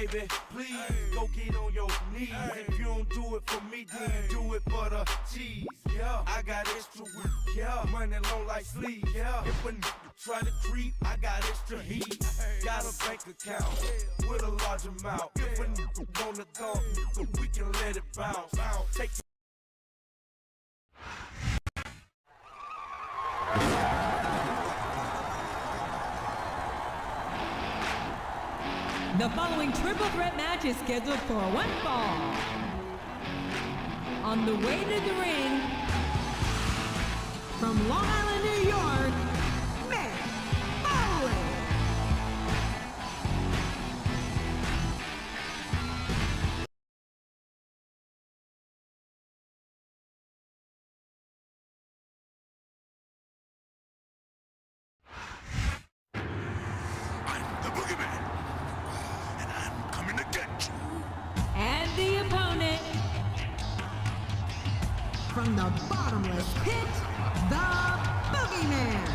baby, please go get on your knees. If you don't do it for me, then do it for the cheese. Yeah, I got extra weed. Yeah, money long like sleep. Yeah, if a nigga try to creep, I got extra heat. Got a bank account with a large amount. If a nigga wanna go, we can let it bounce. Take The following triple threat match is scheduled for one fall. On the way to the ring, from Long Island, New York, Mick Foley. And the opponent, from the bottomless pit, the Boogeyman.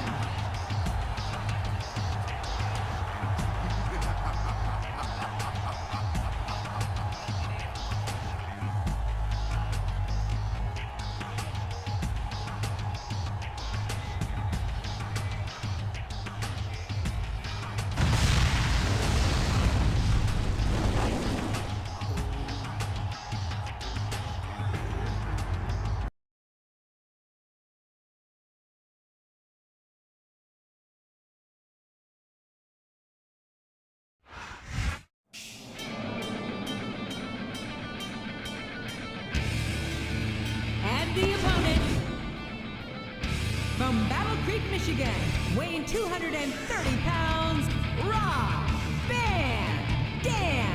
The opponent, from Battle Creek, Michigan, weighing 230 pounds, Rob Van Dam.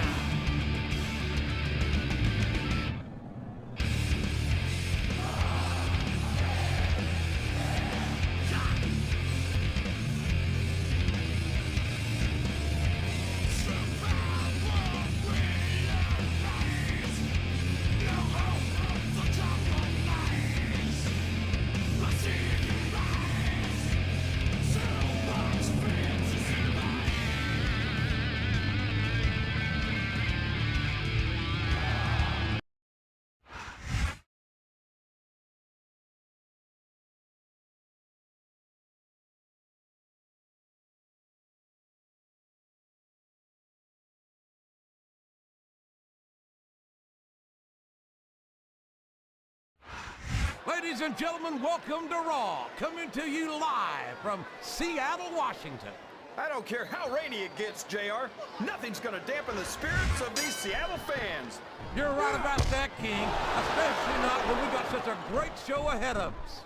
Ladies and gentlemen, welcome to Raw, coming to you live from Seattle, Washington. I don't care how rainy it gets, JR. Nothing's gonna dampen the spirits of these Seattle fans. You're right about that, King, especially not when we got such a great show ahead of us.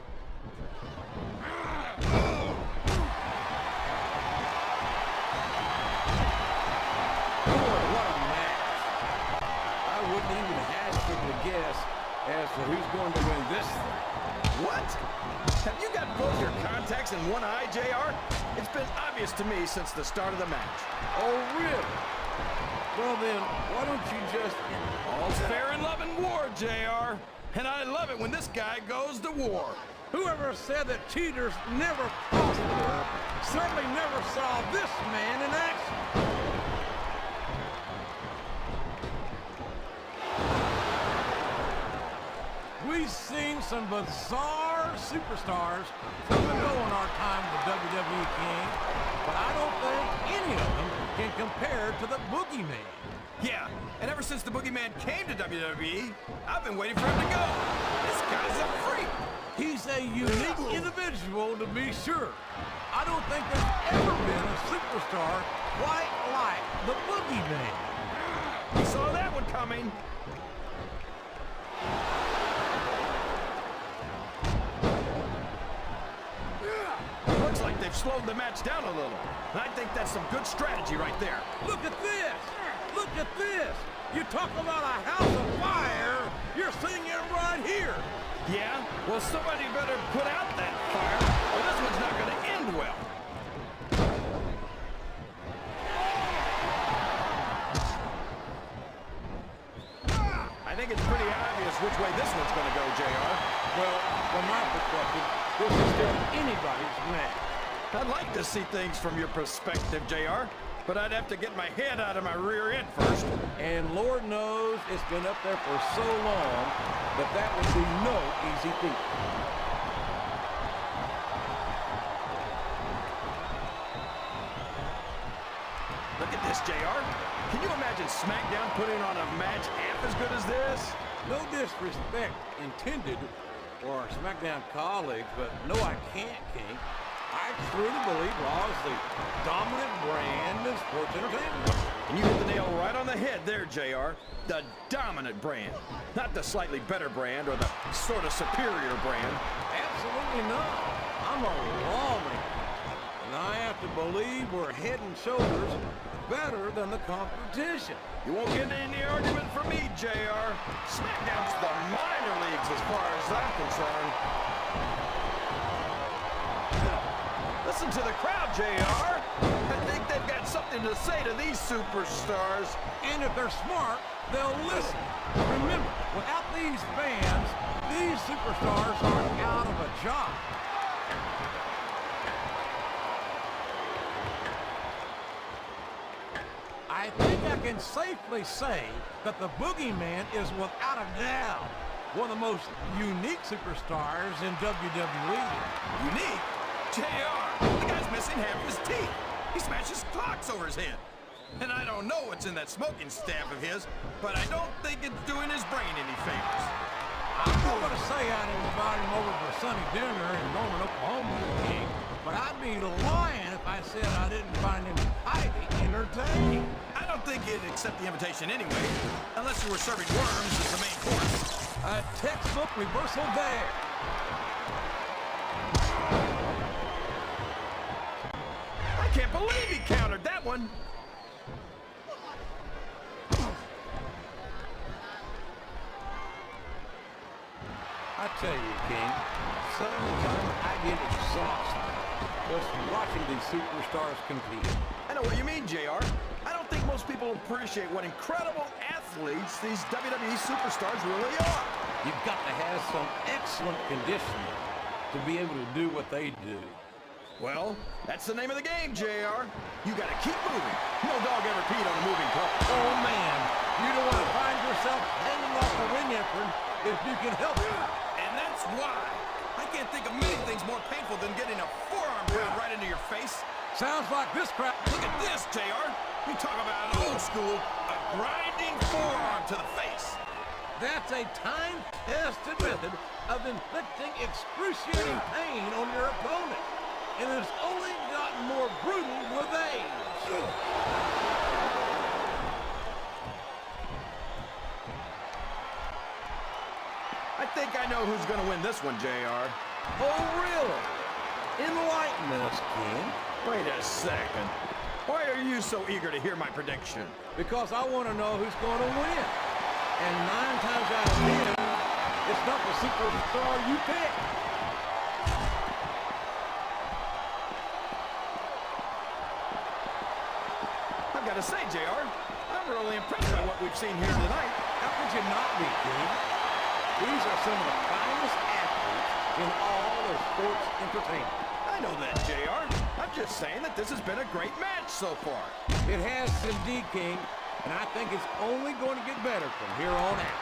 Boy, what a match. I wouldn't even hazard a guess as to who's going to win this thing. What? Have you got both your contacts in one eye, JR? It's been obvious to me since the start of the match. Oh, really? Well, then, why don't you just... All's fair in love and war, JR. And I love it when this guy goes to war. Whoever said that cheaters never prosper certainly never saw this man in action. We've seen some bizarre superstars come and go in our time with WWE, King, but I don't think any of them can compare to the Boogeyman. Yeah, and ever since the Boogeyman came to WWE, I've been waiting for him to go. This guy's a freak. He's a unique individual, to be sure. I don't think there's ever been a superstar quite like the Boogeyman. We saw that one coming. Looks like they've slowed the match down a little. And I think that's some good strategy right there. Look at this! Look at this! You talk about a house of fire, you're seeing it right here. Yeah? Well, somebody better put out that fire, or this one's not going to end well. I think it's pretty obvious which way this one's going to go, JR. Well, from my perspective, this is still anybody's match. I'd like to see things from your perspective, JR. but I'd have to get my head out of my rear end first. And Lord knows it's been up there for so long that that would be no easy feat. Look at this, JR. Can you imagine SmackDown putting on a match half as good as this? No disrespect intended for our SmackDown colleagues, but no, I can't, King. I truly believe Raw is the dominant brand of sports entertainment. And you hit the nail right on the head there, JR. The dominant brand. Not the slightly better brand or the sort of superior brand. Absolutely not. I'm a lawmaker, and I have to believe we're head and shoulders better than the competition. You won't get any argument from me, JR. SmackDown's the minor leagues as far as I'm concerned. Listen to the crowd, JR. I think they've got something to say to these superstars. And if they're smart, they'll listen. Remember, without these fans, these superstars are out of a job. I think I can safely say that the Boogeyman is without a doubt one of the most unique superstars in WWE. Unique? JR, the guy's missing half of his teeth. He smashes clocks over his head. And I don't know what's in that smoking staff of his, but I don't think it's doing his brain any favors. I'm not going to say I'd invite him over for a Sunday dinner in Norman, Oklahoma, King, but I'd be lying if I said I didn't find him highly entertaining. I don't think he'd accept the invitation anyway, unless you were serving worms as the main course. A textbook reversal there. I can't believe he countered that one. I tell you, King, sometimes I get exhausted just watching these superstars compete. I know what you mean, JR. I don't think most people appreciate what incredible athletes these WWE superstars really are. You've got to have some excellent conditioning to be able to do what they do. Well, that's the name of the game, JR. You gotta keep moving. No dog ever peed on a moving puppy. Oh, man, you don't want to find yourself hanging off the ring apron if you can help it. And that's why. I can't think of many things more painful than getting a forearm rammed right into your face. Sounds like this crap. Look at this, JR. You talk about old school, a grinding forearm to the face. That's a time-tested method of inflicting excruciating pain on your opponent. And it's only gotten more brutal with age. I think I know who's going to win this one, JR. Oh, really? Enlighten us, King. Wait a second. Why are you so eager to hear my prediction? Because I want to know who's going to win. And 9 times out of 10, it's not the superstar you pick. I've got to say, JR, I'm really impressed by what we've seen here tonight. How could you not be, King? These are some of the finest athletes in all of sports entertainment. I know that, JR. I'm just saying that this has been a great match so far. It has indeed, King, and I think it's only going to get better from here on out.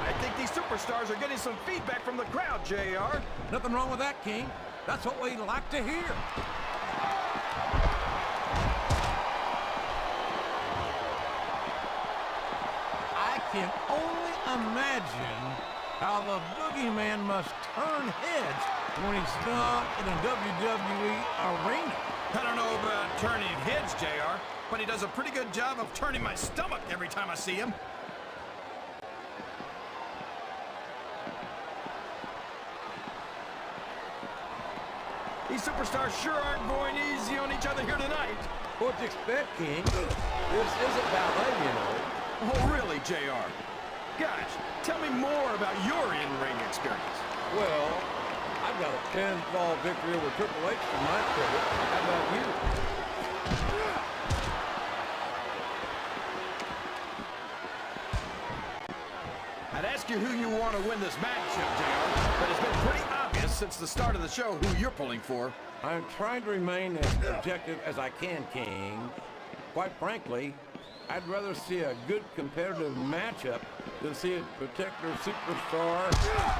I think these superstars are getting some feedback from the crowd, JR. Nothing wrong with that, King. That's what we like to hear. I can only imagine how the Boogeyman must turn heads when he's not in a WWE arena. I don't know about turning heads, JR, but he does a pretty good job of turning my stomach every time I see him. These superstars sure aren't going easy on each other here tonight. What'd you expect, King? This isn't ballet, you know. Oh, really, JR? Gosh, tell me more about your in-ring experience. Well, I've got a 10-fall victory over Triple H to my credit. How about you? I'd ask you who you want to win this matchup, JR, but it's been pretty obvious since the start of the show who you're pulling for. I'm trying to remain as objective as I can, King. Quite frankly, I'd rather see a good competitive matchup than see a particular superstar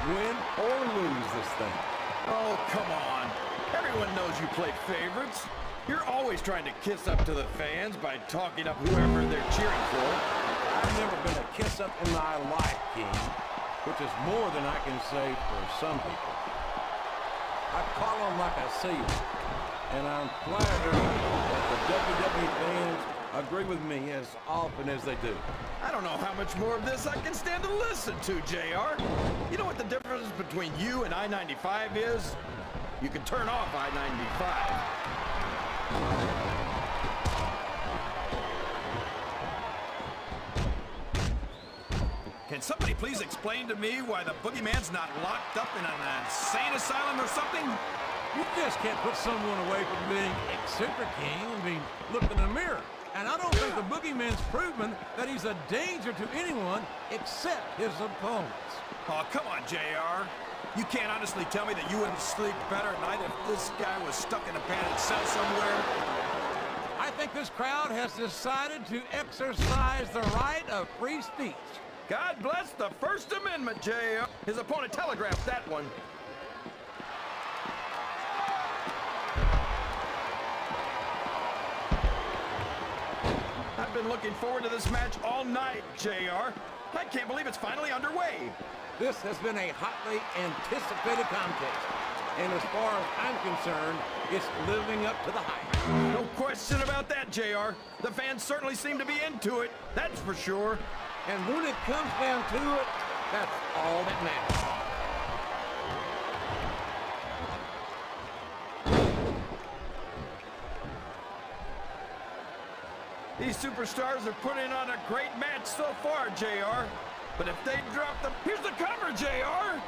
win or lose this thing. Oh, come on. Everyone knows you play favorites. You're always trying to kiss up to the fans by talking up whoever they're cheering for. I've never been a kiss-up in my life, King, which is more than I can say for some people. I call them like I see them, and I'm flattered that the WWE fans agree with me as often as they do. I don't know how much more of this I can stand to listen to, JR. You know what the difference between you and I-95 is? You can turn off I-95. Can somebody please explain to me why the boogeyman's not locked up in an insane asylum or something? You just can't put someone away from being eccentric, King. I mean, look in the mirror. And I don't think the boogeyman's proven that he's a danger to anyone except his opponents. Oh, come on, JR. You can't honestly tell me that you wouldn't sleep better at night if this guy was stuck in a padded cell somewhere? I think this crowd has decided to exercise the right of free speech. God bless the First Amendment, JR. His opponent telegraphed that one. I've been looking forward to this match all night, JR. I can't believe it's finally underway. This has been a hotly anticipated contest. And as far as I'm concerned, it's living up to the hype. No question about that, JR. The fans certainly seem to be into it, that's for sure. And when it comes down to it, that's all that matters. These superstars are putting on a great match so far, JR. But if they drop the... Here's the cover, JR!